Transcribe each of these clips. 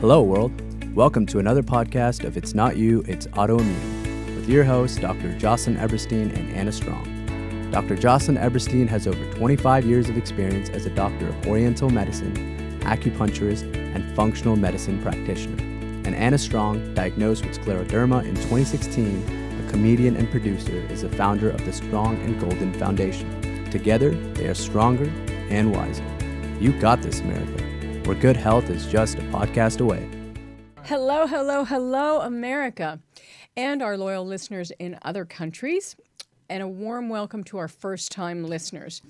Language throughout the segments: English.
Hello, world. Welcome to another podcast of It's Not You, It's Autoimmune, with your hosts, Dr. Jocelyne Eberstein and Anna Strong. Dr. Jocelyne Eberstein has over 25 years of experience as a doctor of Oriental medicine, acupuncturist, and functional medicine practitioner. And Anna Strong, diagnosed with scleroderma in 2016, a comedian and producer, is the founder of the Strong and Golden Foundation. Together, they are stronger and wiser. You got this, America, where good health is just a podcast away. Hello, hello, hello, America, and our loyal listeners in other countries, and a warm welcome to our first-time listeners.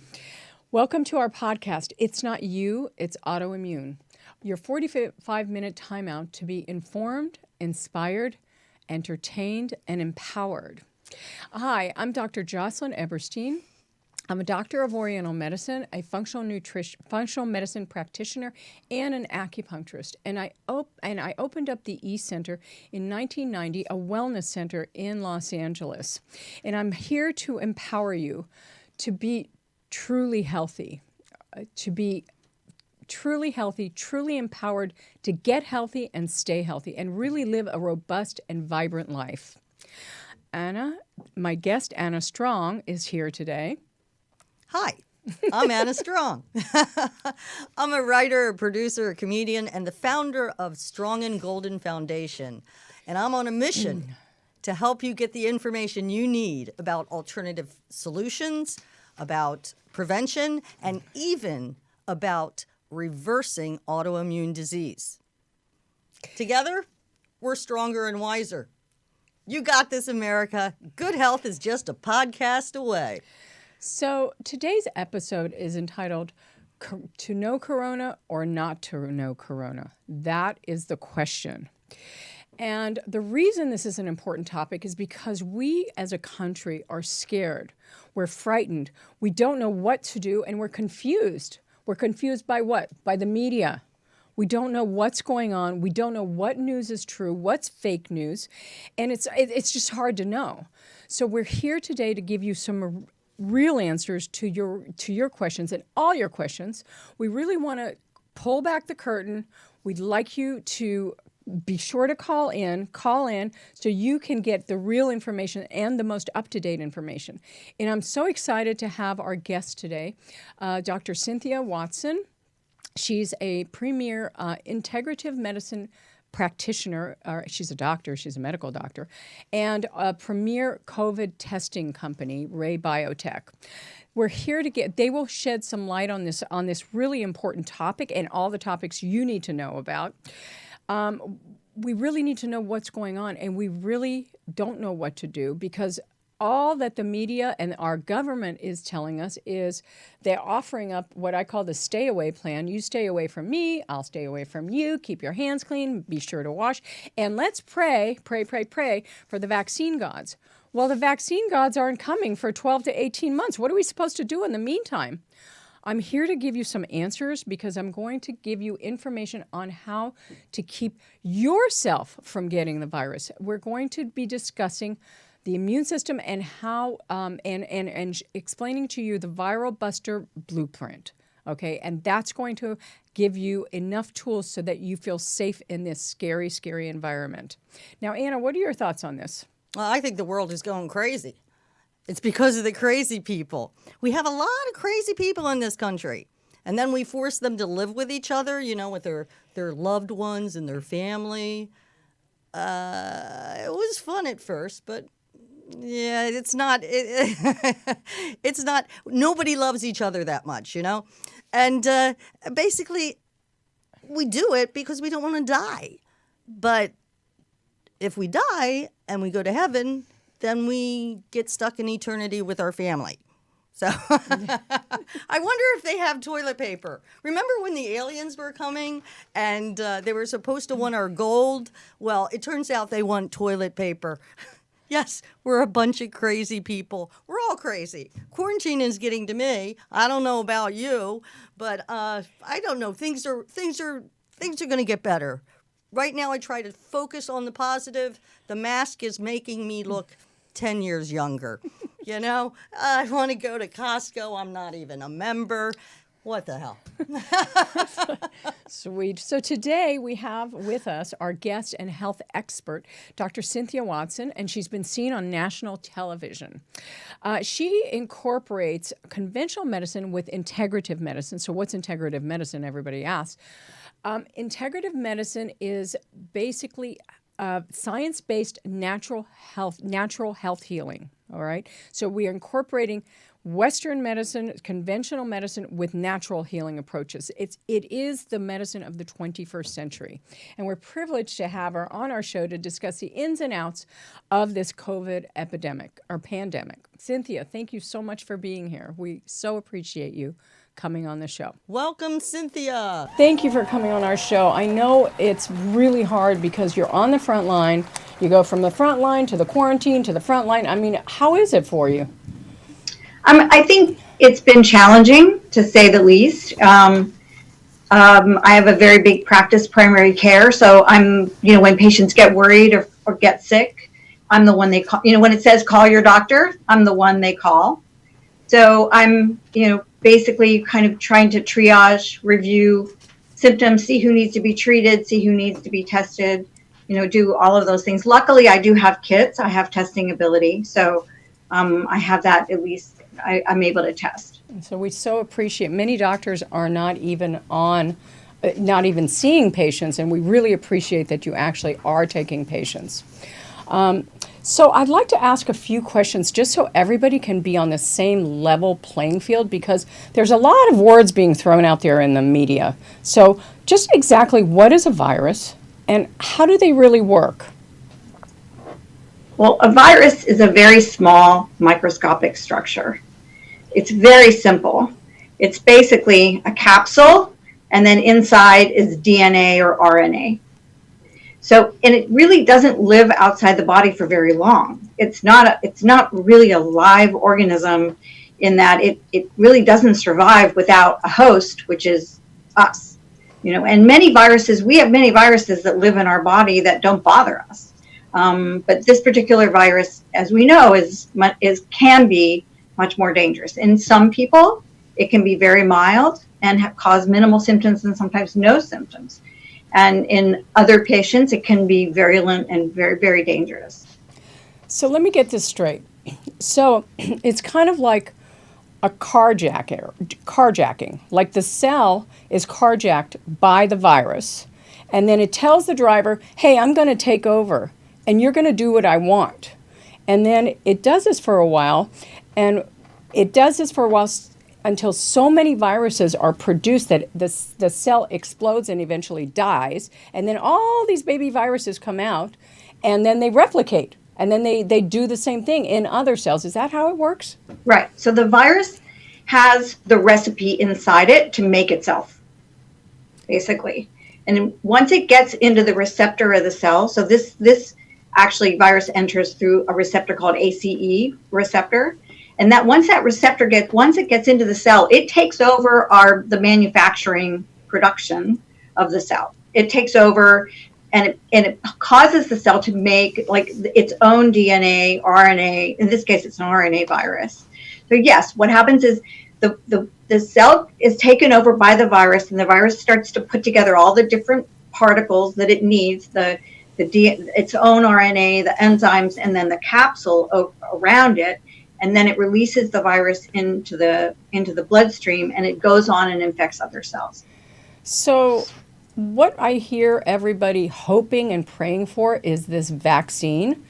Welcome to our podcast, It's Not You, It's Autoimmune, your 45-minute timeout to be informed, inspired, entertained, and empowered. Hi, I'm Dr. Jocelyne Eberstein. I'm a doctor of Oriental medicine, a functional medicine practitioner, and an acupuncturist. And I opened up the E-Center in 1990, a wellness center in Los Angeles. And I'm here to empower you to be truly healthy, truly empowered to get healthy and stay healthy, and really live a robust and vibrant life. Anna, my guest, Anna Strong, is here today. Hi, I'm Anna Strong. I'm a writer, a producer, a comedian, and the founder of Strong and Golden Foundation. And I'm on a mission to help you get the information you need about alternative solutions, about prevention, and even about reversing autoimmune disease. Together, we're stronger and wiser. You got this, America. Good health is just a podcast away. So today's episode is entitled To Know Corona or Not to Know Corona? That is the question. And the reason this is an important topic is because we as a country are scared. We're frightened. We don't know what to do, and we're confused. We're confused by what? By the media. We don't know what's going on. We don't know what news is true, what's fake news, and it's just hard to know. So we're here today to give you some real answers to your questions and all your questions. We really want to pull back the curtain. We'd like you to be sure to call in so you can get the real information and the most up-to-date information. And I'm so excited to have our guest today, Dr. Cynthia Watson. She's a premier integrative medicine practitioner. She's a doctor, she's a medical doctor, and a premier COVID testing company, RayBiotech. We're here they will shed some light on this really important topic and all the topics you need to know about. We really need to know what's going on, and we really don't know what to do because all that the media and our government is telling us is they're offering up what I call the stay away plan. You stay away from me, I'll stay away from you, keep your hands clean, be sure to wash, and let's pray for the vaccine gods. Well, the vaccine gods aren't coming for 12 to 18 months. What are we supposed to do in the meantime? I'm here to give you some answers because I'm going to give you information on how to keep yourself from getting the virus. We're going to be discussing the immune system and how and explaining to you the viral buster blueprint. Okay, and that's going to give you enough tools so that you feel safe in this scary, scary environment. Now, Anna, what are your thoughts on this? Well, I think the world is going crazy. It's because of the crazy people. We have a lot of crazy people in this country. And then we force them to live with each other, with their loved ones and their family. It was fun at first, but yeah, it's not. It's not. Nobody loves each other that much, And basically, we do it because we don't want to die. But if we die and we go to heaven, then we get stuck in eternity with our family. So I wonder if they have toilet paper. Remember when the aliens were coming and they were supposed to want our gold? Well, it turns out they want toilet paper. Yes, we're a bunch of crazy people. We're all crazy. Quarantine is getting to me. I don't know about you, but I don't know. Things are going to get better. Right now, I try to focus on the positive. The mask is making me look 10 years younger. I want to go to Costco. I'm not even a member. What the hell? Sweet. So today we have with us our guest and health expert, Dr. Cynthia Watson, and she's been seen on national television. She incorporates conventional medicine with integrative medicine. So what's integrative medicine, everybody asks? Integrative medicine is basically science-based natural health healing, all right? So we are incorporating Western medicine, conventional medicine with natural healing approaches. It is the medicine of the 21st century. And we're privileged to have her on our show to discuss the ins and outs of this COVID epidemic or pandemic. Cynthia, thank you so much for being here. We so appreciate you coming on the show. Welcome, Cynthia. Thank you for coming on our show. I know it's really hard because you're on the front line. You go from the front line to the quarantine to the front line. I mean, how is it for you? I think it's been challenging, to say the least. I have a very big practice, primary care, so when patients get worried or get sick, I'm the one they call. When it says call your doctor, I'm the one they call. So I'm, basically kind of trying to triage, review symptoms, see who needs to be treated, see who needs to be tested, do all of those things. Luckily, I do have kits. I have testing ability, so I have that at least. I'm able to test. And so we so appreciate, many doctors are not even seeing patients, and we really appreciate that you actually are taking patients. So I'd like to ask a few questions just so everybody can be on the same level playing field, because there's a lot of words being thrown out there in the media. So just exactly what is a virus and how do they really work? Well, a virus is a very small microscopic structure. It's very simple. It's basically a capsule, and then inside is DNA or RNA. So, and it really doesn't live outside the body for very long. It's not really a live organism in that it really doesn't survive without a host, which is us. And we have many viruses that live in our body that don't bother us. But this particular virus, as we know, can be much more dangerous. In some people, it can be very mild and cause minimal symptoms and sometimes no symptoms. And in other patients, it can be virulent and very, very dangerous. So let me get this straight. So it's kind of like a carjacking. Like the cell is carjacked by the virus, and then it tells the driver, hey, I'm going to take over, and you're going to do what I want. And then it does this for a while, until so many viruses are produced that the cell explodes and eventually dies. And then all these baby viruses come out, and then they replicate. And then they do the same thing in other cells. Is that how it works? Right. So the virus has the recipe inside it to make itself, basically. And once it gets into the receptor of the cell, so this virus enters through a receptor called ACE receptor. And that once it gets into the cell, it takes over the manufacturing production of the cell. It takes over and it causes the cell to make like its own DNA, RNA. In this case, it's an RNA virus. So yes, what happens is the cell is taken over by the virus, and the virus starts to put together all the different particles that it needs, its own RNA, the enzymes, and then the capsule around it. And then it releases the virus into the bloodstream, and it goes on and infects other cells. So what I hear everybody hoping and praying for is this vaccine,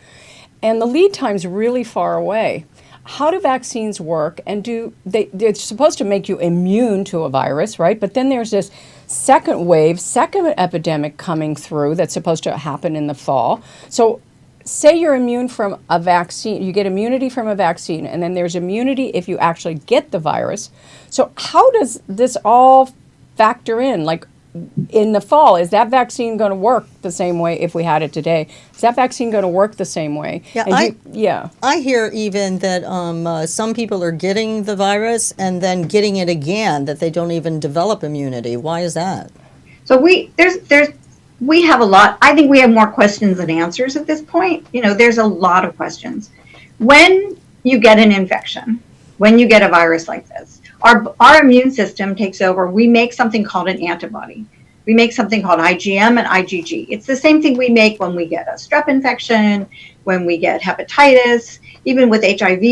and the lead time's really far away. How do vaccines work? And they're supposed to make you immune to a virus, right? But then there's this second epidemic coming through that's supposed to happen in the fall. So say you're immune from a vaccine, you get immunity from a vaccine, and then there's immunity if you actually get the virus. So how does this all factor in? Like in the fall, is that vaccine going to work the same way if we had it today? Is that vaccine going to work the same way? Yeah, I hear even that some people are getting the virus and then getting it again, that they don't even develop immunity. Why is that? So we have a lot. I think we have more questions than answers at this point. There's a lot of questions. When you get an infection, when you get a virus like this, our immune system takes over. We make something called an antibody. We make something called IgM and IgG. It's the same thing we make when we get a strep infection, when we get hepatitis, even with HIV,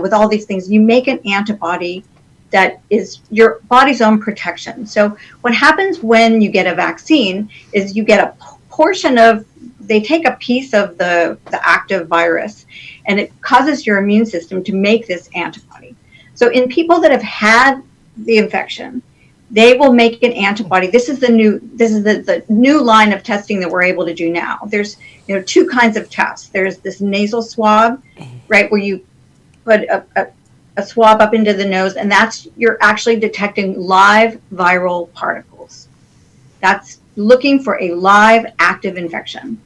with all these things. You make an antibody that is your body's own protection. So what happens when you get a vaccine is you get a portion of, they take a piece of the active virus, and it causes your immune system to make this antibody. So in people that have had the infection, they will make an antibody. This is the new line of testing that we're able to do now. There's two kinds of tests. There's this nasal swab, right, where you put a swab up into the nose, and you're actually detecting live viral particles. That's looking for a live active infection.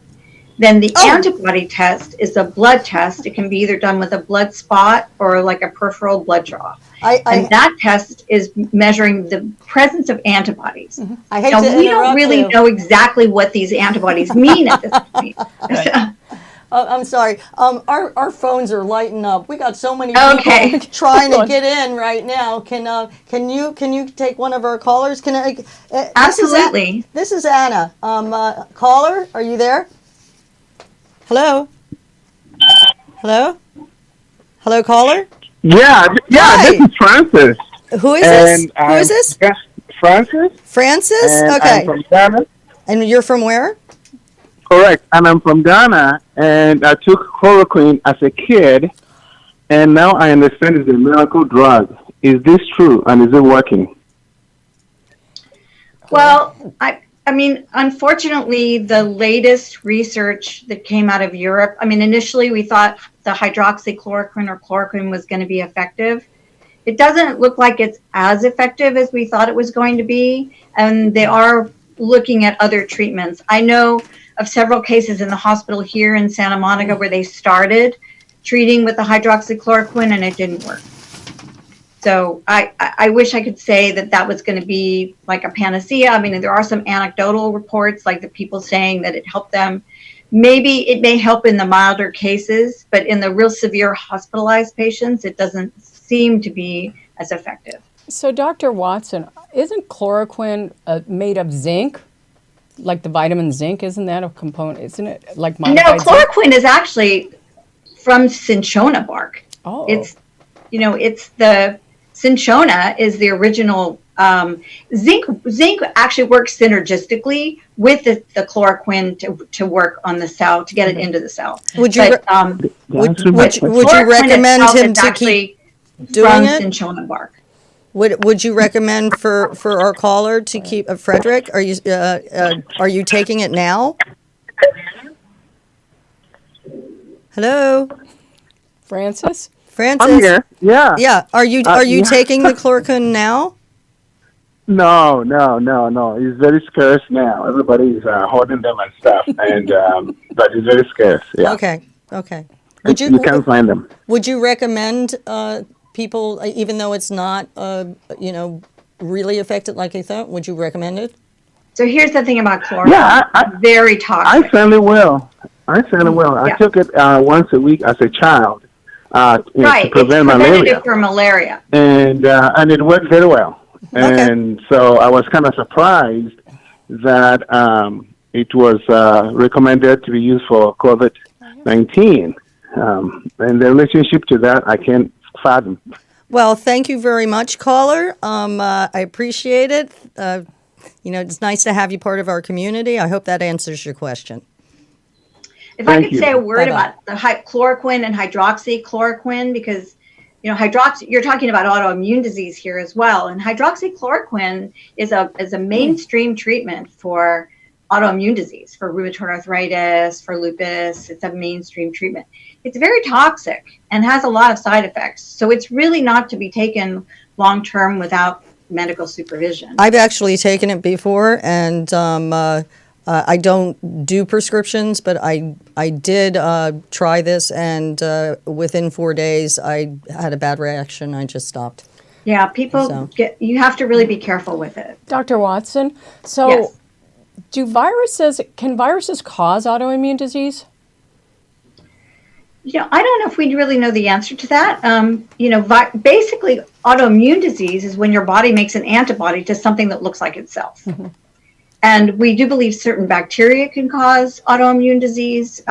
Then the antibody test is a blood test. It can be either done with a blood spot or like a peripheral blood draw. And that test is measuring the presence of antibodies. Mm-hmm. I hate now, to we don't interrupt really you. know exactly what these antibodies mean at this point. I'm sorry. Our phones are lighting up. We got so many people trying to get in right now. Can you take one of our callers? Absolutely. This is Anna. Caller, are you there? Hello. Hello. Hello, caller. Yeah. Hi. This is Francis. Who is this? Who is this? Yes, Francis. Francis. And Okay. I'm from Ghana. And you're from where? Correct. And I'm from Ghana, and I took chloroquine as a kid, and now I understand it's a miracle drug. Is this true, and is it working? Well, I mean, unfortunately, the latest research that came out of Europe, initially we thought the hydroxychloroquine or chloroquine was going to be effective. It doesn't look like it's as effective as we thought it was going to be, and they are looking at other treatments. I know of several cases in the hospital here in Santa Monica where they started treating with the hydroxychloroquine and it didn't work. So I wish I could say that was going to be like a panacea. There are some anecdotal reports, like the people saying that it helped them. Maybe it may help in the milder cases, but in the real severe hospitalized patients, it doesn't seem to be as effective. So, Dr. Watson, isn't chloroquine made of zinc? Like the vitamin zinc, isn't that a component? Isn't it like modified No, chloroquine is actually from cinchona bark. Oh. It's the cinchona is the original zinc. Zinc actually works synergistically with the chloroquine to work on the cell, to get it into the cell. Would you would you recommend him to keep doing it? Cinchona bark. Would you recommend for our caller to keep Frederick? Are you taking it now? Hello, Francis? Francis. I'm here. Yeah. Yeah. Are you taking the chloroquine now? No. It's very scarce now. Everybody's hoarding them and stuff, and but it's very scarce. Yeah. Okay. You can't find them. Would you recommend people, even though it's not really effective like they thought? Would you recommend it? So here's the thing about chloroquine. Yeah, very toxic. I certainly will. I took it once a week as a child. To prevent malaria. It's preventative for malaria. And it worked very well. And so I was kind of surprised that it was recommended to be used for COVID-19. And the relationship to that, I can't fathom. Well, thank you very much, caller. I appreciate it. It's nice to have you part of our community. I hope that answers your question. If I could say a word about the chloroquine and hydroxychloroquine, because you're talking about autoimmune disease here as well, and hydroxychloroquine is a mainstream treatment for autoimmune disease, for rheumatoid arthritis, for lupus. It's a mainstream treatment. It's very toxic and has a lot of side effects, so it's really not to be taken long term without medical supervision. I've actually taken it before, and I don't do prescriptions, but I did try this, and within 4 days, I had a bad reaction. I just stopped. Yeah, you have to really be careful with it. Dr. Watson, so yes. Can viruses cause autoimmune disease? I don't know if we really know the answer to that. Basically, autoimmune disease is when your body makes an antibody to something that looks like itself. Mm-hmm. And we do believe certain bacteria can cause autoimmune disease.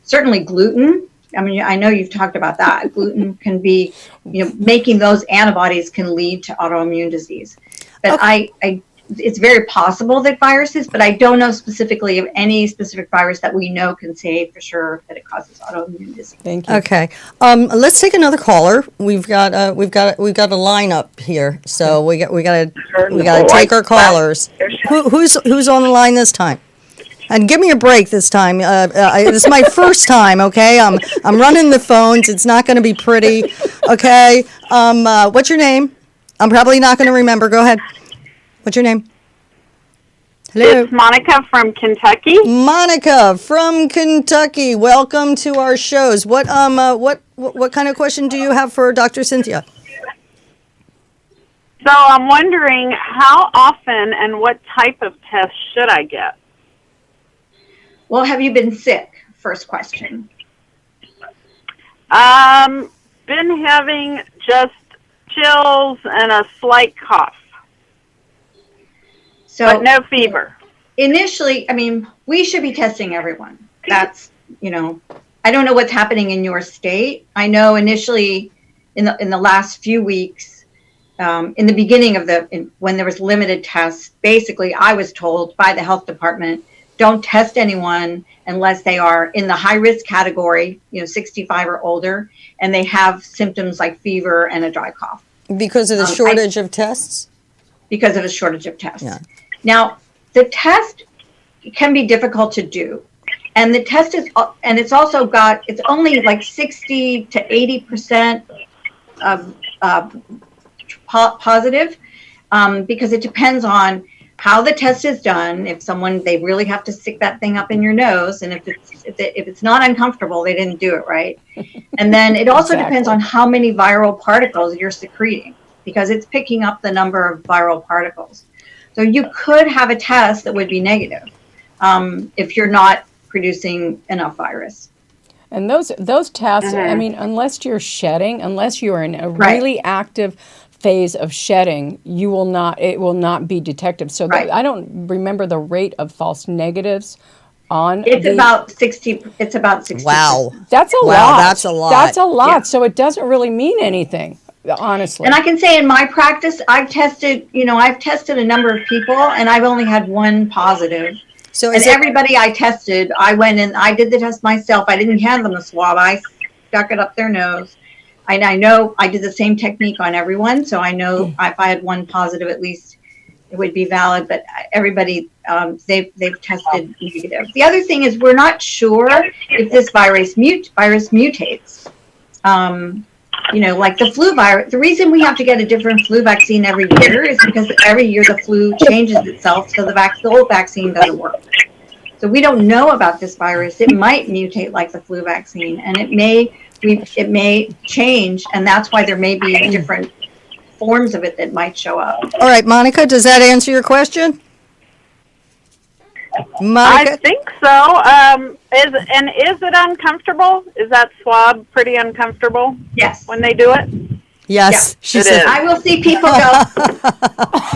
Certainly gluten. I mean, I know you've talked about that. Gluten can be, making those antibodies can lead to autoimmune disease. But okay. It's very possible that viruses, but I don't know specifically of any specific virus that we know can say for sure that it causes autoimmune disease. Thank you. Okay, let's take another caller. We've got a lineup here, so we got to take our callers. Who's on the line this time? And give me a break this time. This is my first time. Okay, I'm running the phones. It's not going to be pretty. Okay, what's your name? I'm probably not going to remember. Go ahead. What's your name? Hello. It's Monica from Kentucky. Monica from Kentucky. Welcome to our shows. What kind of question do you have for Dr. Cynthia? So I'm wondering how often and what type of test should I get? Well, have you been sick? First question. Been having just chills and a slight cough. So, but no fever. Initially, I mean, we should be testing everyone. That's, I don't know what's happening in your state. I know initially in the last few weeks, in the beginning of when there was limited tests, basically I was told by the health department, don't test anyone unless they are in the high risk category, 65 or older, and they have symptoms like fever and a dry cough. Because of the shortage of tests? Because of a shortage of tests. Yeah. Now, the test can be difficult to do. And the test is, and it's also it's only like 60 to 80% of positive, because it depends on how the test is done. If they really have to stick that thing up in your nose, and if it's not uncomfortable, they didn't do it right. And then it also depends on how many viral particles you're secreting, because it's picking up the number of viral particles. So you could have a test that would be negative if you're not producing enough virus. And those tests, I mean, unless you're shedding, unless you are in a really active phase of shedding, it will not be detective. So I don't remember the rate of false negatives on. It's about 60. It's about 60. Wow. That's a lot. That's a lot. That's a lot. Yeah. So it doesn't really mean anything, honestly. And I can say in my practice, I've tested a number of people, and I've only had one positive. So everybody I tested, I went and I did the test myself. I didn't hand them the swab. I stuck it up their nose. And I know I did the same technique on everyone, so I know if I had one positive, at least it would be valid. But everybody, they've tested negative. The other thing is we're not sure if this virus mutates. Like the flu virus. The reason we have to get a different flu vaccine every year is because every year the flu changes itself, so the old vaccine doesn't work. So we don't know about this virus. It might mutate like the flu vaccine, and it may change, and that's why there may be different forms of it that might show up. All right, Monica, does that answer your question? Monica? I think so. Is it uncomfortable? Is that swab pretty uncomfortable? Yes. When they do it? Yes, yeah, she said. I will see people go.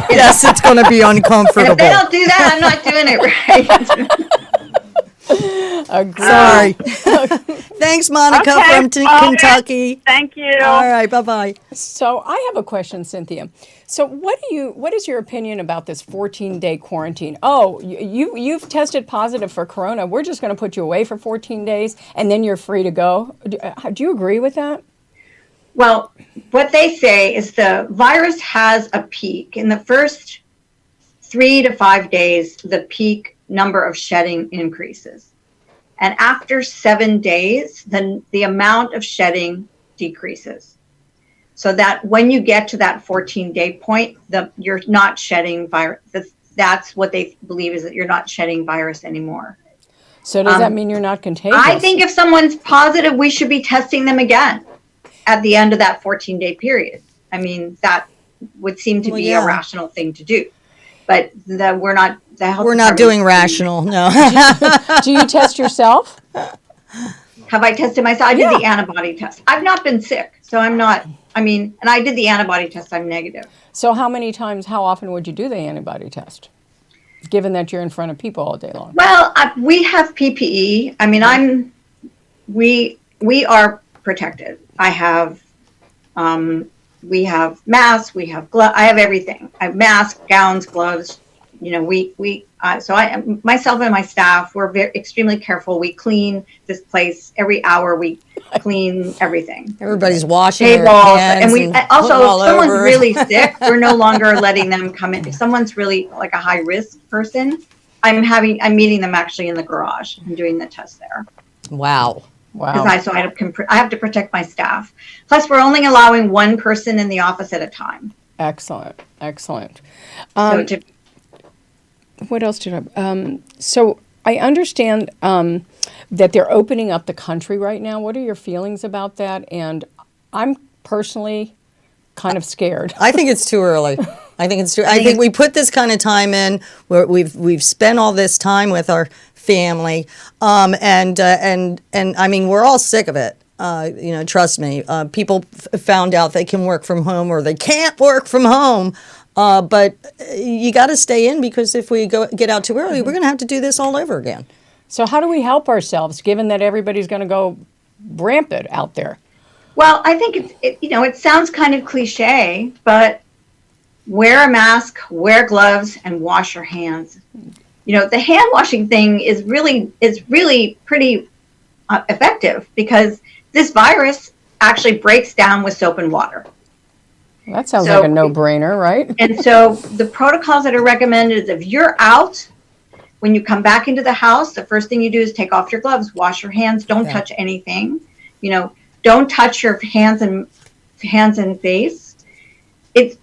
Yes, it's going to be uncomfortable. If they don't do that, I'm not doing it right. Sorry. Thanks, Monica from Kentucky. Thank you. All right, bye-bye. So I have a question, Cynthia. So what is your opinion about this 14-day quarantine? Oh, you've tested positive for corona. We're just going to put you away for 14 days, and then you're free to go. Do you agree with that? Well, what they say is the virus has a peak. In the first 3 to 5 days, the peak number of shedding increases. And after 7 days, then the amount of shedding decreases. So that when you get to that 14-day point, you're not shedding virus. That's what they believe, is that you're not shedding virus anymore. So does that mean you're not contagious? I think if someone's positive, we should be testing them again at the end of that 14-day period. I mean, that would seem to be a rational thing to do. But we're not. We're not doing rational, no. Do you test yourself? Have I tested myself? I did the antibody test. I've not been sick, so I'm not. And I did the antibody test. I'm negative. So how often would you do the antibody test, given that you're in front of people all day long? Well, we have PPE. We are protected. I have, we have masks, we have gloves. I have everything. I have masks, gowns, gloves. Myself and my staff, we're extremely careful. We clean this place every hour. We clean everything. Everybody's washing tables, their hands and also, if someone's really sick, we're no longer letting them come in. If someone's really like a high risk person, I'm meeting them actually in the garage and doing the test there. Wow. Because I have to protect my staff. Plus, we're only allowing one person in the office at a time. Excellent. What else did I? So I understand that they're opening up the country right now. What are your feelings about that? And I'm personally kind of scared. I think it's too early. I think we put this kind of time in where we've spent all this time with our family, and I mean, we're all sick of it. Trust me. People found out they can work from home or they can't work from home. But you got to stay in, because if we get out too early, we're going to have to do this all over again. So how do we help ourselves, given that everybody's going to go rampant out there? Well, I think it sounds kind of cliche, but wear a mask, wear gloves, and wash your hands. The hand washing thing is really pretty effective, because this virus actually breaks down with soap and water. That sounds like a no-brainer, right? And so the protocols that are recommended is, if you're out, when you come back into the house, the first thing you do is take off your gloves, wash your hands, don't touch anything. Don't touch your hands and face. It's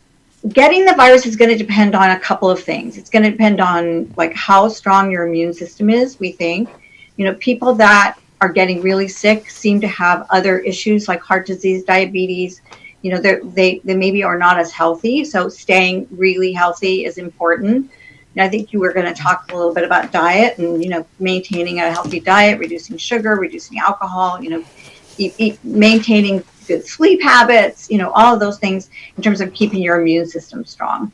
getting the virus is going to depend on a couple of things. It's going to depend on how strong your immune system is, we think. People that are getting really sick seem to have other issues like heart disease, diabetes. They maybe are not as healthy. So staying really healthy is important. I think you were going to talk a little bit about diet and, maintaining a healthy diet, reducing sugar, reducing alcohol, maintaining good sleep habits, all of those things in terms of keeping your immune system strong.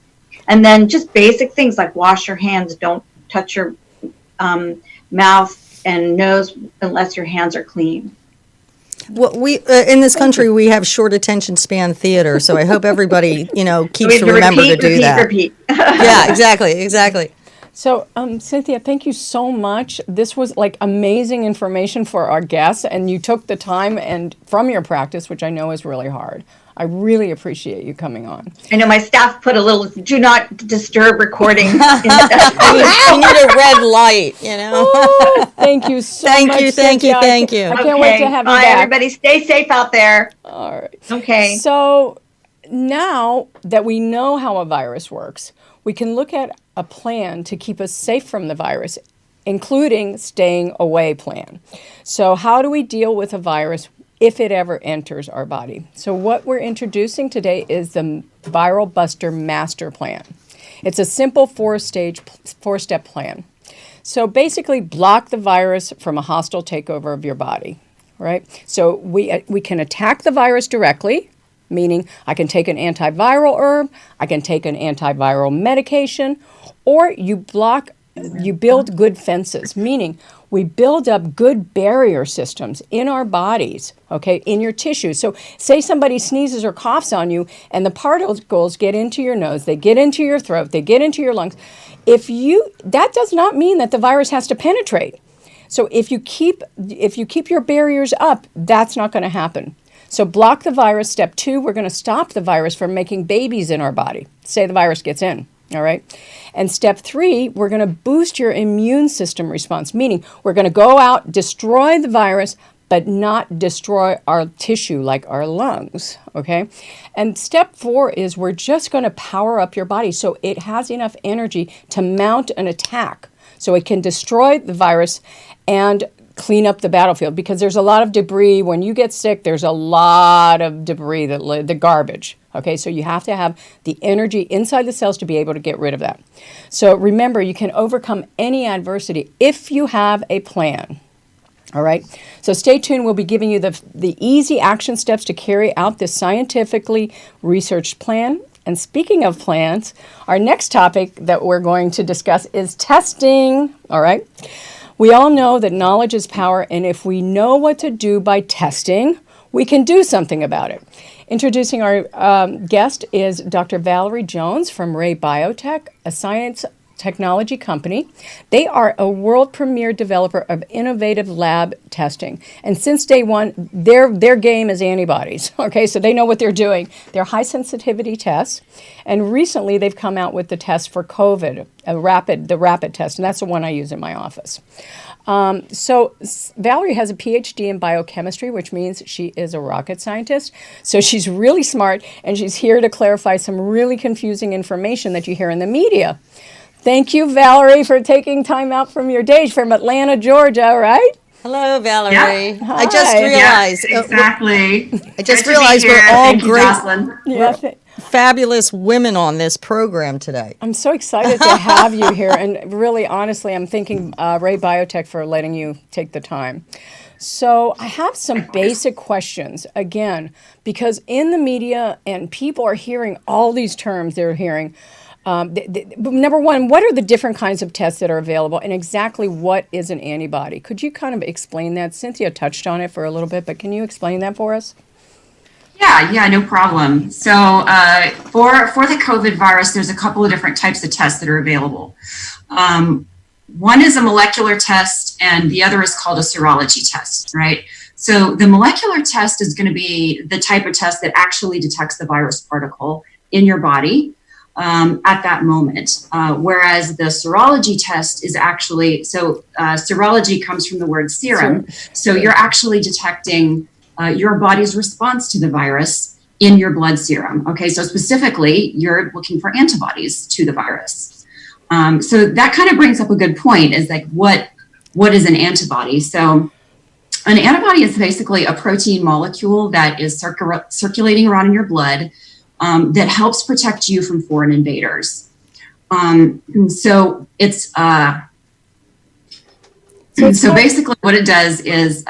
And then just basic things like wash your hands, don't touch your mouth and nose unless your hands are clean. Well, we in this country we have short attention span theater, so I hope everybody keeps to remember to do that. Repeat. Yeah, exactly. So, Cynthia, thank you so much. This was amazing information for our guests, and you took the time and from your practice, which I know is really hard. I really appreciate you coming on. I know my staff put a little "do not disturb" recording. You need a red light, Oh, thank you so much. Thank you. I can't wait to have you back. Everybody, stay safe out there. All right. Okay. So now that we know how a virus works, we can look at a plan to keep us safe from the virus, including staying away plan. So how do we deal with a virus if it ever enters our body? So what we're introducing today is the Viral Buster Master Plan. It's a simple four-step plan. So basically block the virus from a hostile takeover of your body, right? So we can attack the virus directly, meaning I can take an antiviral herb, I can take an antiviral medication, or you build good fences, meaning we build up good barrier systems in our bodies, okay, in your tissue. So say somebody sneezes or coughs on you and the particles get into your nose, they get into your throat, they get into your lungs. That does not mean that the virus has to penetrate. So if you keep your barriers up, that's not going to happen. So block the virus. Step 2, we're going to stop the virus from making babies in our body. Say the virus gets in. All right. And step 3, we're going to boost your immune system response, meaning we're going to go out, destroy the virus, but not destroy our tissue like our lungs. Okay. And step 4 is we're just going to power up your body so it has enough energy to mount an attack so it can destroy the virus and clean up the battlefield, because there's a lot of debris. When you get sick, there's a lot of debris, the garbage. Okay, so you have to have the energy inside the cells to be able to get rid of that. So remember, you can overcome any adversity if you have a plan. All right. So stay tuned. We'll be giving you the easy action steps to carry out this scientifically researched plan. And speaking of plans, our next topic that we're going to discuss is testing. All right. We all know that knowledge is power, and if we know what to do by testing, we can do something about it. Introducing our guest is Dr. Valerie Jones from RayBiotech, a science technology company. They are a world premier developer of innovative lab testing. And since day one, their game is antibodies. Okay, so they know what they're doing. They're high sensitivity tests. And recently they've come out with the test for COVID, the rapid test, and that's the one I use in my office. So Valerie has a PhD in biochemistry, which means she is a rocket scientist. So she's really smart, and she's here to clarify some really confusing information that you hear in the media. Thank you, Valerie, for taking time out from your day from Atlanta, Georgia, right? Hello, Valerie. Yep. I just realized. Exactly. I just Good to be realized here. we're all Thank you, great, Jocelyne. Yeah. fabulous women on this program today. I'm so excited to have you here. And really, honestly, I'm thanking RayBiotech for letting you take the time. So I have some basic questions, again, because in the media and people are hearing all these terms they're hearing. Number one, what are the different kinds of tests that are available, and exactly what is an antibody? Could you kind of explain that? Cynthia touched on it for a little bit, but can you explain that for us? Yeah, no problem. So for the COVID virus, there's a couple of different types of tests that are available. One is a molecular test, and the other is called a serology test, right? So the molecular test is going to be the type of test that actually detects the virus particle in your body at that moment. Whereas the serology test is actually, serology comes from the word serum. So you're actually detecting your body's response to the virus in your blood serum. Okay, so specifically, you're looking for antibodies to the virus. So that kind of brings up a good point, is like, what is an antibody? So an antibody is basically a protein molecule that is circulating around in your blood that helps protect you from foreign invaders. So basically what it does is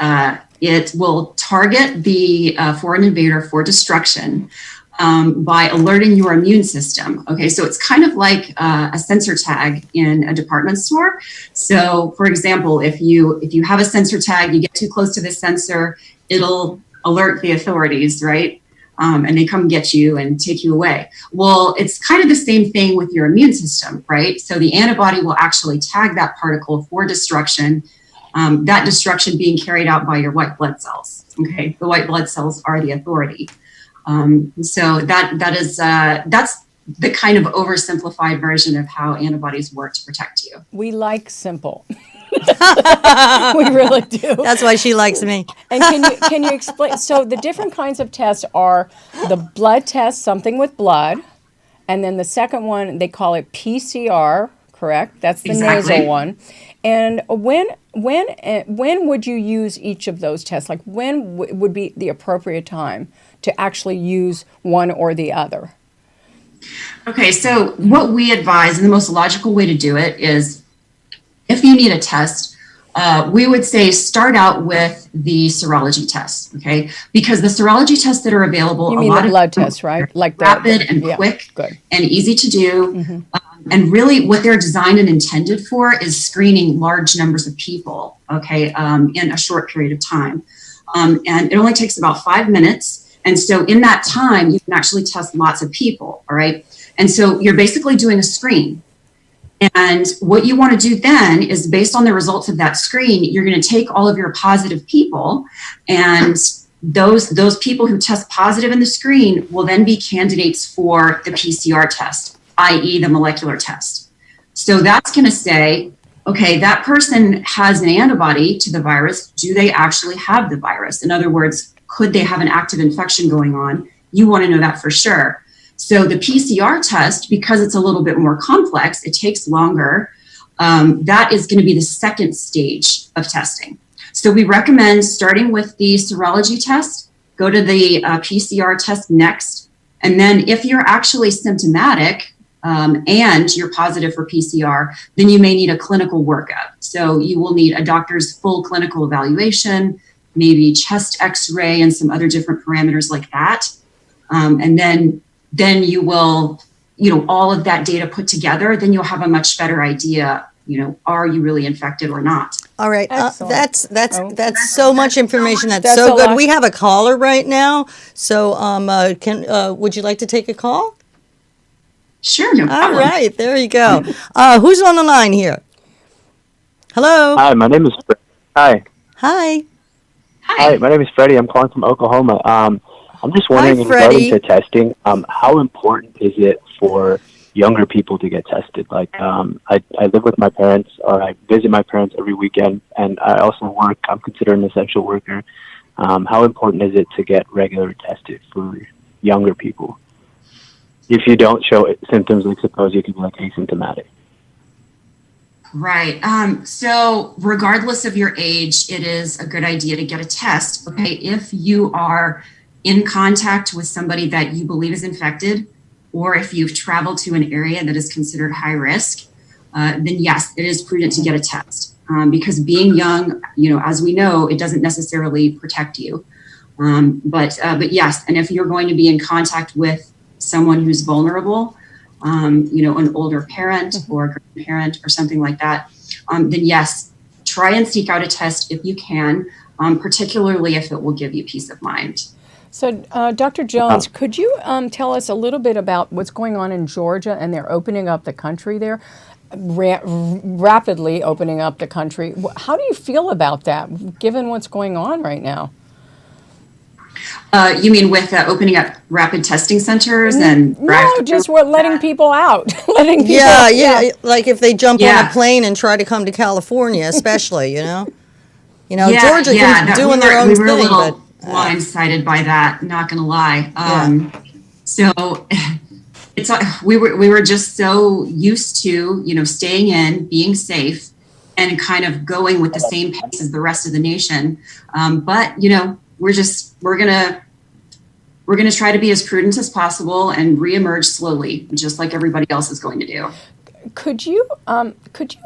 it will target the foreign invader for destruction by alerting your immune system. Okay, so it's kind of like a sensor tag in a department store. So for example, if you have a sensor tag, you get too close to the sensor, it'll alert the authorities, right? And they come get you and take you away. Well, it's kind of the same thing with your immune system, right? So the antibody will actually tag that particle for destruction, that destruction being carried out by your white blood cells. Okay, the white blood cells are the authority. So that's the kind of oversimplified version of how antibodies work to protect you. We like simple. We really do. That's why she likes me. And can you explain? So the different kinds of tests are the blood test, something with blood, and then the second one, they call it PCR, correct? That's the nasal one. And when would you use each of those tests? Like when would be the appropriate time to actually use one or the other? Okay, so what we advise, and the most logical way to do it is, if you need a test, we would say start out with the serology test, okay? Because the serology tests that are available, you mean the blood tests, right? Like rapid and quick and easy to do. Mm-hmm. And really what they're designed and intended for is screening large numbers of people, okay, in a short period of time. And it only takes about 5 minutes. And so in that time, you can actually test lots of people, all right? And so you're basically doing a screen. And what you want to do then is, based on the results of that screen, you're going to take all of your positive people, and those people who test positive in the screen will then be candidates for the PCR test, i.e. the molecular test. So that's going to say, okay, that person has an antibody to the virus. Do they actually have the virus? In other words, could they have an active infection going on? You want to know that for sure. So the PCR test, because it's a little bit more complex, it takes longer. That is going to be the second stage of testing. So we recommend starting with the serology test, go to the PCR test next. And then if you're actually symptomatic, and you're positive for PCR, then you may need a clinical workup. So you will need a doctor's full clinical evaluation, maybe chest x-ray and some other different parameters like that. And then you will, all of that data put together, then you'll have a much better idea, are you really infected or not? All right. Excellent. That's so much information. That's a so good. lot. We have a caller right now. So would you like to take a call? Sure, no problem. All right. There you go. Who's on the line here? Hello. Hi, my name is Hi. Hi. Hi, my name is Freddie. I'm calling from Oklahoma. I'm just wondering, Hi, regarding Freddie. to testing, how important is it for younger people to get tested? Like, I live with my parents, or I visit my parents every weekend, and I also work. I'm considered an essential worker. How important is it to get regular tested for younger people? If you don't show symptoms, like suppose you could be like asymptomatic. Right. So regardless of your age, it is a good idea to get a test. Okay. If you are in contact with somebody that you believe is infected, or if you've traveled to an area that is considered high risk, then yes, it is prudent to get a test. Because being young, as we know, it doesn't necessarily protect you. But yes, and if you're going to be in contact with someone who's vulnerable, an older parent or a grandparent or something like that, then yes, try and seek out a test if you can, particularly if it will give you peace of mind. So, Dr. Jones, could you tell us a little bit about what's going on in Georgia, and they're opening up the country there, rapidly opening up the country. How do you feel about that, given what's going on right now? You mean with opening up rapid testing centers and just we're letting people out, letting people. Yeah. Like if they jump on a plane and try to come to California, especially, Georgia doing their own thing. We were a little blindsided by that. Not going to lie. So it's we were just so used to staying in, being safe, and kind of going with the same pace as the rest of the nation. But we're gonna try to be as prudent as possible and reemerge slowly, just like everybody else is going to do. Could you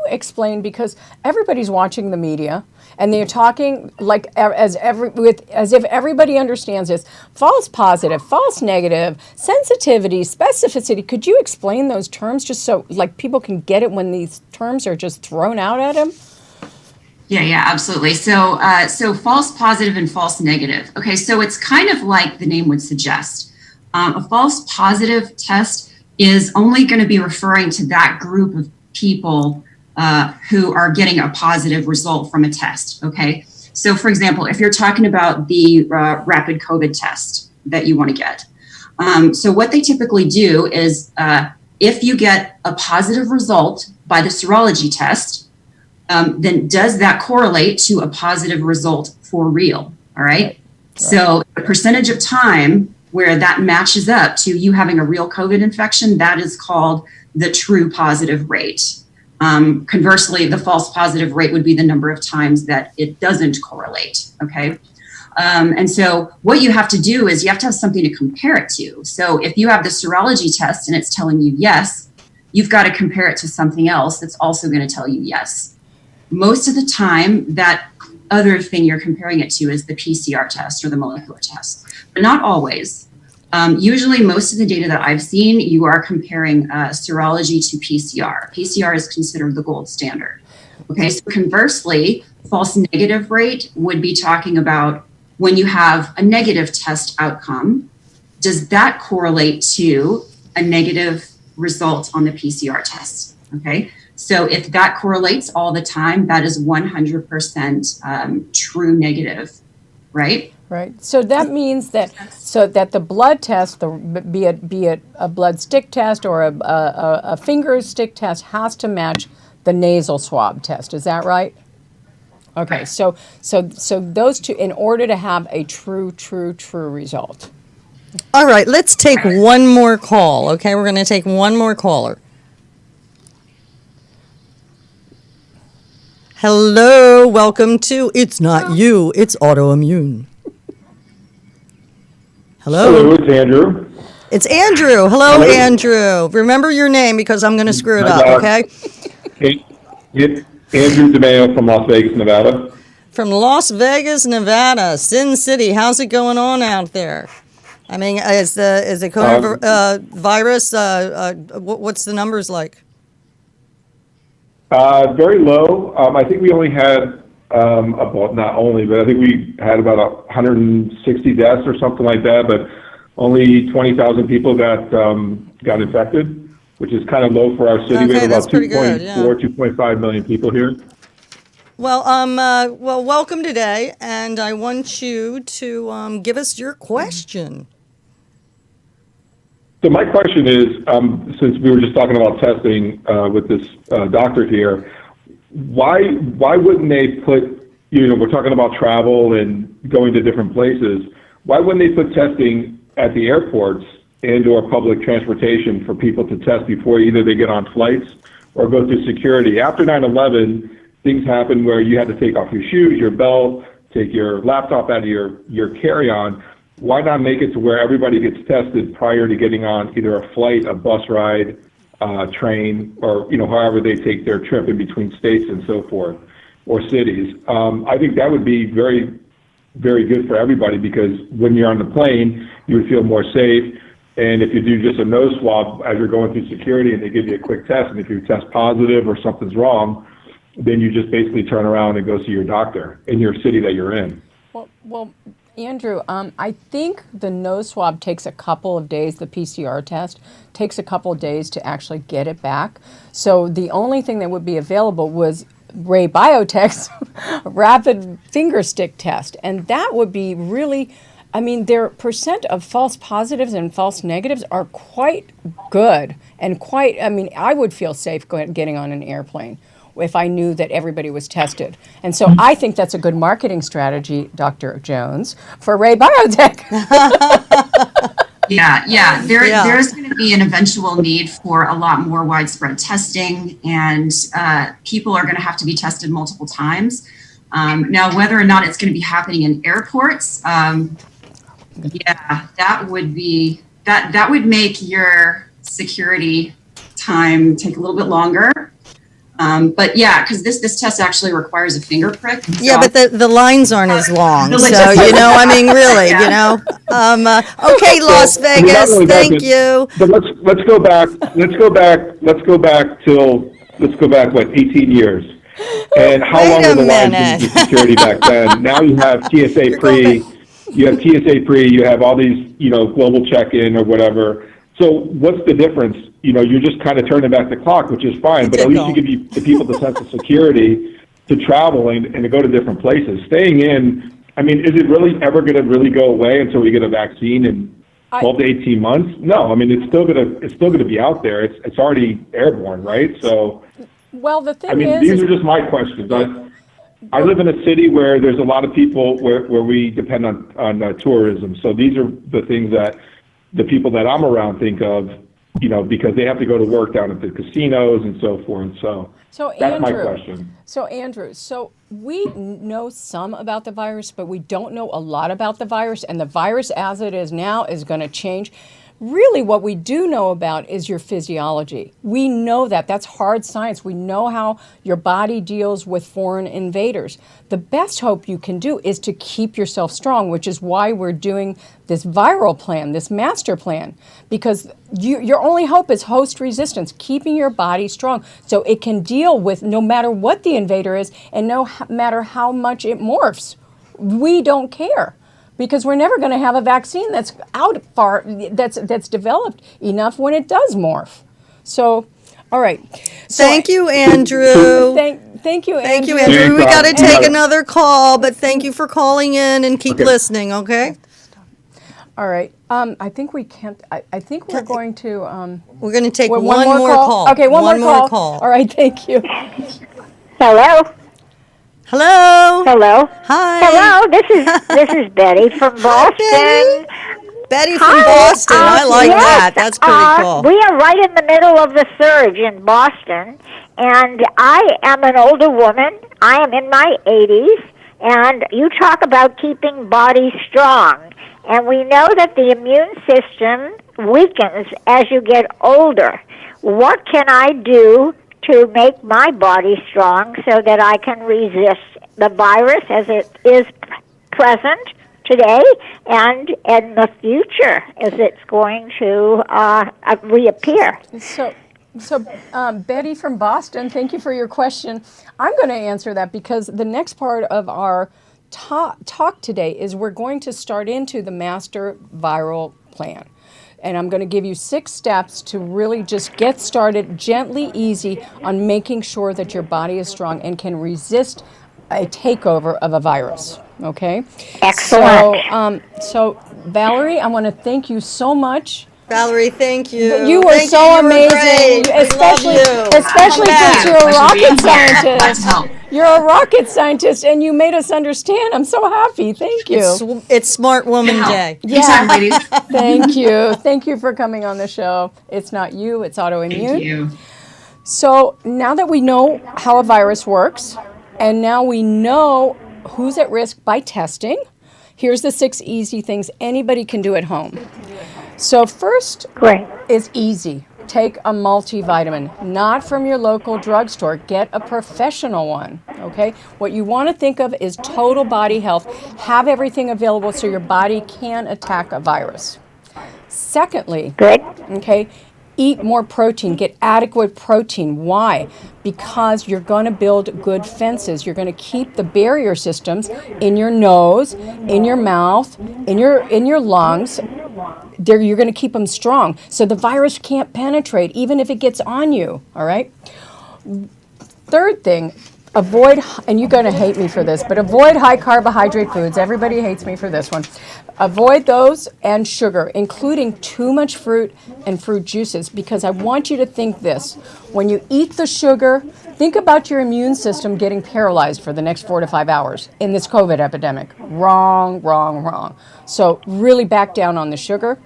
explain, because everybody's watching the media and they're talking like as if everybody understands this: false positive, false negative, sensitivity, specificity. Could you explain those terms just so like people can get it when these terms are just thrown out at them? Yeah, absolutely. So false positive and false negative. Okay, so it's kind of like the name would suggest. A false positive test is only going to be referring to that group of people who are getting a positive result from a test. Okay, so for example, if you're talking about the rapid COVID test that you want to get, so what they typically do is if you get a positive result by the serology test, then does that correlate to a positive result for real? All right. So the percentage of time where that matches up to you having a real COVID infection, that is called the true positive rate. Conversely, the false positive rate would be the number of times that it doesn't correlate. Okay. And so what you have to do is you have to have something to compare it to. So if you have the serology test and it's telling you yes, you've got to compare it to something else that's also going to tell you yes. Most of the time, that other thing you're comparing it to is the PCR test or the molecular test, but not always. Usually, most of the data that I've seen, you are comparing serology to PCR. PCR is considered the gold standard. Okay, so conversely, false negative rate would be talking about when you have a negative test outcome, does that correlate to a negative result on the PCR test? Okay. So if that correlates all the time, that is 100% true negative, right? Right. So that means that the blood test, be it a blood stick test or a finger stick test, has to match the nasal swab test. Is that right? Okay. So those two, in order to have a true result. All right. Let's take one more call. Okay, we're going to take one more caller. Hello, welcome to It's Not You, It's Autoimmune. Hello. Hello, it's Andrew. It's Andrew. Hello, Andrew. Remember your name because I'm going to screw it up, okay? Andrew DeMeo from Las Vegas, Nevada. From Las Vegas, Nevada, Sin City. How's it going on out there? I mean, is the coronavirus, what's the numbers like? Very low. I think we only had, not only, but I think we had about 160 deaths or something like that, but only 20,000 people got infected, which is kind of low for our city. Okay, we have that's about pretty good, 2.5 million people here. Well, welcome today, and I want you to give us your question. So my question is, since we were just talking about testing with this doctor here, why wouldn't they put, we're talking about travel and going to different places, why wouldn't they put testing at the airports and or public transportation for people to test before either they get on flights or go through security? After 9/11, things happened where you had to take off your shoes, your belt, take your laptop out of your carry-on. Why not make it to where everybody gets tested prior to getting on either a flight, a bus ride, train, or however they take their trip in between states and so forth, or cities? I think that would be very, very good for everybody, because when you're on the plane, you would feel more safe. And if you do just a nose swab as you're going through security and they give you a quick test, and if you test positive or something's wrong, then you just basically turn around and go see your doctor in your city that you're in. Well, Andrew, I think the nose swab takes a couple of days, the PCR test takes a couple of days to actually get it back. So the only thing that would be available was RayBiotech's rapid finger stick test. And that would be really, their percent of false positives and false negatives are quite good and I would feel safe getting on an airplane if I knew that everybody was tested. And so I think that's a good marketing strategy, Dr. Jones, for RayBiotech. Yeah. There's going to be an eventual need for a lot more widespread testing, and people are going to have to be tested multiple times. Now, whether or not it's going to be happening in airports, that would make your security time take a little bit longer. But yeah, because this test actually requires a finger prick. Yeah, but the lines aren't as long. So, really, okay, Las Vegas, thank you. But let's go back, 18 years. And how long were the lines in security back then? Now you have TSA pre, you have all these, global check-in or whatever. So what's the difference? You're just kind of turning back the clock, which is fine, but at least you give the people the sense of security to travel and to go to different places. Staying in, is it really ever going to really go away until we get a vaccine in 12 to 18 months? No, it's still going to be out there. It's already airborne, right? So, well, the thing is, these are just my questions. I live in a city where there's a lot of people where we depend on tourism. So these are the things that the people that I'm around think of, because they have to go to work down at the casinos and so forth. So that's my question. So Andrew, we know some about the virus, but we don't know a lot about the virus, and the virus as it is now is going to change. Really, what we do know about is your physiology. We know that. That's hard science. We know how your body deals with foreign invaders. The best hope you can do is to keep yourself strong, which is why we're doing this viral plan, this master plan, because your only hope is host resistance, keeping your body strong so it can deal with no matter what the invader is and no matter how much it morphs. We don't care, because we're never going to have a vaccine that's that's developed enough when it does morph. So, all right. Thank you, Andrew. Thank you, Andrew. Thank you, Andrew. We got to take another call, but thank you for calling in and keep listening, okay? All right. I think we can't. I think we're going to. We're going to take one more call. Okay, one more call. All right. Thank you. Hello. Hello. Hello. Hi. Hello. This is Betty from Boston. Betty from Boston. I like that. That's pretty cool. We are right in the middle of the surge in Boston, and I am an older woman. I am in my 80s, and you talk about keeping bodies strong. And we know that the immune system weakens as you get older. What can I do to make my body strong so that I can resist the virus as it is present today and in the future as it's going to reappear? So, Betty from Boston, thank you for your question. I'm going to answer that because the next part of our talk today is we're going to start into the master viral plan. And I'm going to give you 6 steps to really just get started gently, easy on making sure that your body is strong and can resist a takeover of a virus. Okay? Excellent. So Valerie, I want to thank you so much. Valerie, thank you. You were Thank so you. You were amazing, great. especially since you're a rocket scientist. You're a rocket scientist, and you made us understand. I'm so happy. Thank you. It's Smart Woman Day. Yeah. Thank you. Thank you for coming on the show. It's not you. It's autoimmune. Thank you. So now that we know how a virus works, and now we know who's at risk by testing, here's the 6 easy things anybody can do at home. So first is easy. Take a multivitamin, not from your local drugstore. Get a professional one, okay? What you want to think of is total body health. Have everything available so your body can attack a virus. Secondly, okay, eat more protein. Get adequate protein. Why? Because you're going to build good fences. You're going to keep the barrier systems in your nose, in your mouth, in your lungs. You're going to keep them strong so the virus can't penetrate even if it gets on you, all right? Third thing, avoid, and you're going to hate me for this, but avoid high carbohydrate foods. Everybody hates me for this one. Avoid those and sugar, including too much fruit and fruit juices, because I want you to think this. When you eat the sugar, think about your immune system getting paralyzed for the next 4 to 5 hours in this COVID epidemic. Wrong, wrong, wrong. So really back down on the sugar.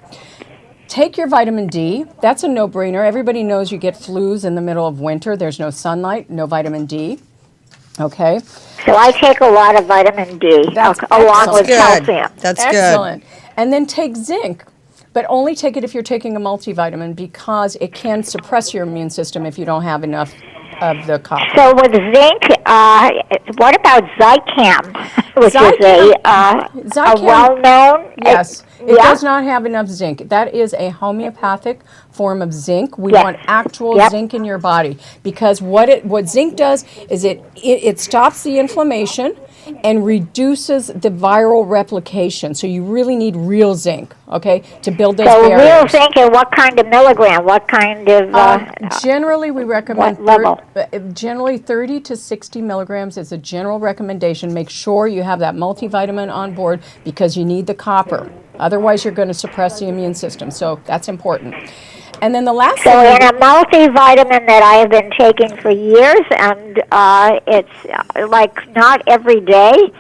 Take your vitamin D. That's a no-brainer. Everybody knows you get flus in the middle of winter. There's no sunlight, no vitamin D. Okay. So I take a lot of vitamin D along with calcium. That's excellent. Good. And then take zinc, but only take it if you're taking a multivitamin because it can suppress your immune system if you don't have enough of the copper. So with zinc, what about Zicam, which is a well-known? Yes, it does not have enough zinc. That is a homeopathic form of zinc. We want actual zinc in your body because what zinc does is it stops the inflammation and reduces the viral replication. So you really need real zinc, okay, to build those barriers. So real zinc, and what kind of milligram? What kind of? Generally, we recommend generally 30 to 60 milligrams is a general recommendation. Make sure you have that multivitamin on board because you need the copper. Otherwise, you're going to suppress the immune system. So that's important. And then the last thing. So in a multivitamin that I have been taking for years, and it's like not every day.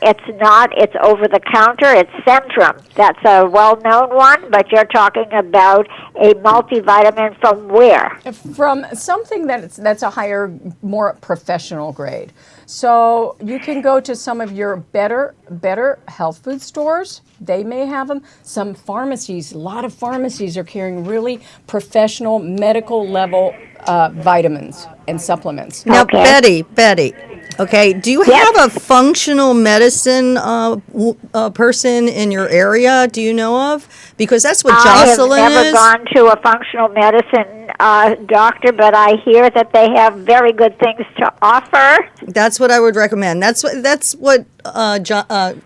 It's over the counter. It's Centrum. That's a well-known one, but you're talking about a multivitamin from where? From something that's a higher, more professional grade. So you can go to some of your better health food stores. They may have them. Some pharmacies, a lot of pharmacies are carrying really professional medical level vitamins and supplements. Now, Betty, okay, do you have a functional medicine person in your area? Do you know of? Because that's what Jocelyne is. I have never gone to a functional medicine doctor, but I hear that they have very good things to offer. That's what I would recommend. That's what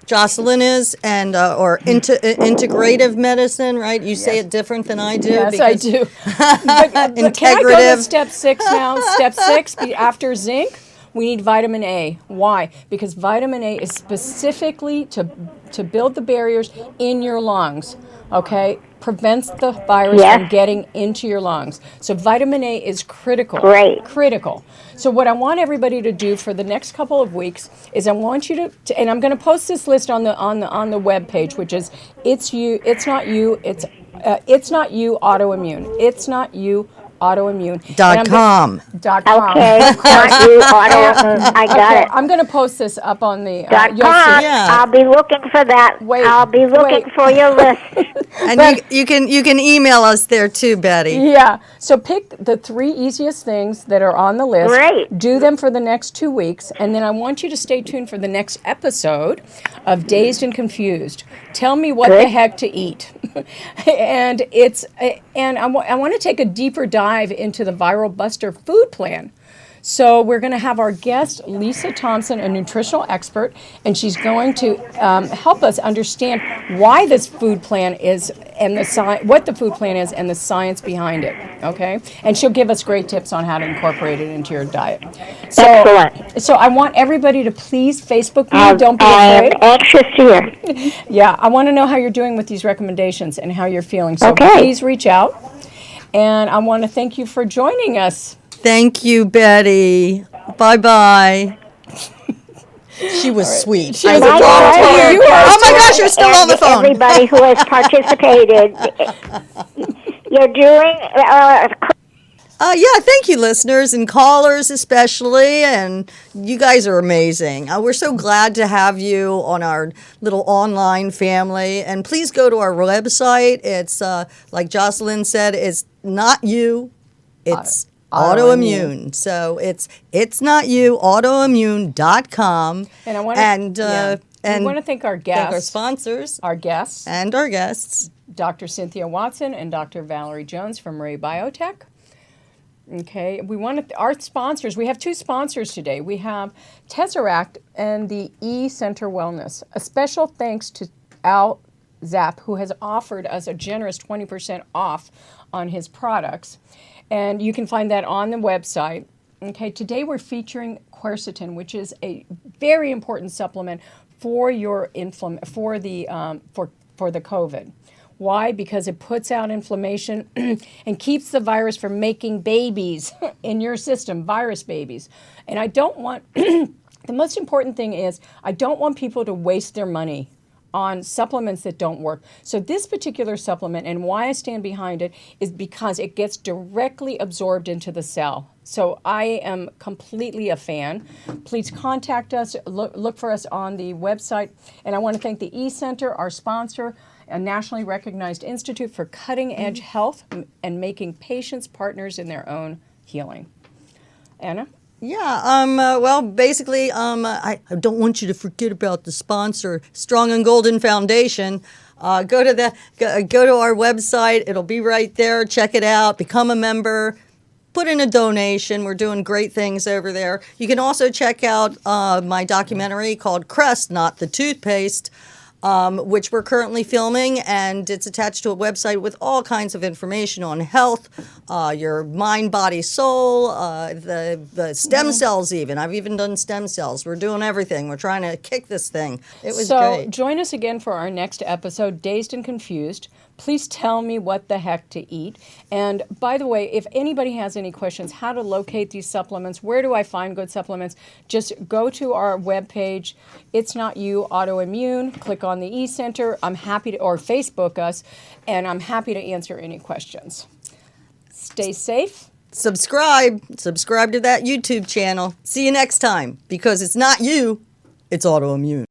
Jocelyne is, and or integrative medicine, right? You say it different than I do. Yes, I do. but can I go to step 6 now? Step 6, after zinc, we need vitamin A. Why? Because vitamin A is specifically to build the barriers in your lungs, okay? Prevents the virus from getting into your lungs. So vitamin A is critical. Critical. So what I want everybody to do for the next couple of weeks is I want you to and I'm going to post this list on the web page, which is It's Not You Autoimmune. It's Not You .com. Okay, not you, autoimmune. I got it. I'm going to post this up on the .com. Yeah. I'll be looking for that. I'll be looking for your list. And you can email us there too, Betty. Yeah. So pick the 3 easiest things that are on the list. Great. Do them for the next 2 weeks, and then I want you to stay tuned for the next episode of Dazed and Confused. Tell me what the heck to eat. And I want to take a deeper dive into the Viral Buster food plan. So we're going to have our guest, Lisa Thompson, a nutritional expert, and she's going to help us understand why this food plan is and what the food plan is and the science behind it. Okay, and she'll give us great tips on how to incorporate it into your diet. So, Excellent. So I want everybody to please Facebook me. Don't be afraid. I'm anxious here. Yeah, I want to know how you're doing with these recommendations and how you're feeling. So Okay. please reach out, and I want to thank you for joining us. Thank you, Betty. Bye-bye. She was sweet. She was My pleasure. Oh my gosh, you're still on the phone. Everybody who has participated, you're doing. Yeah, thank you, listeners and callers especially, and you guys are amazing. We're so glad to have you on our little online family, and please go to our website. It's, like Jocelyne said, it's not you, it's autoimmune. So it's not you, autoimmune.com. And I want to we want to thank our guests, thank our sponsors, our guests, Dr. Cynthia Watson and Dr. Valerie Jones from RayBiotech. Okay, we want our sponsors. We have 2 sponsors today. We have Tesseract and the E-Center Wellness. A special thanks to Al Zapp, who has offered us a generous 20% off on his products. And you can find that on the website. Okay, today we're featuring quercetin, which is a very important supplement for your for the COVID. Why? Because it puts out inflammation and keeps the virus from making babies in your system, virus babies. And I don't want, the most important thing is, I don't want people to waste their money on supplements that don't work. So this particular supplement, and why I stand behind it, is because it gets directly absorbed into the cell. So I am completely a fan. Please contact us, look for us on the website. And I want to thank the E-Center, our sponsor, a nationally recognized institute for cutting-edge health and making patients partners in their own healing. Anna? Yeah, well, basically, I don't want you to forget about the sponsor, Strong and Golden Foundation. Go to our website. It'll be right there. Check it out. Become a member. Put in a donation. We're doing great things over there. You can also check out my documentary called Crest, Not the Toothpaste, which we're currently filming, and it's attached to a website with all kinds of information on health, your mind, body, soul, the stem cells even. I've even done stem cells. We're doing everything. We're trying to kick this thing. It was great. So join us again for our next episode, Dazed and Confused. Please tell me what the heck to eat. And by the way, if anybody has any questions, how to locate these supplements, where do I find good supplements, just go to our webpage, It's Not You, Autoimmune, click on the E-Center. I'm happy to, or Facebook us, and I'm happy to answer any questions. Stay safe. Subscribe to that YouTube channel. See you next time, because it's not you, it's autoimmune.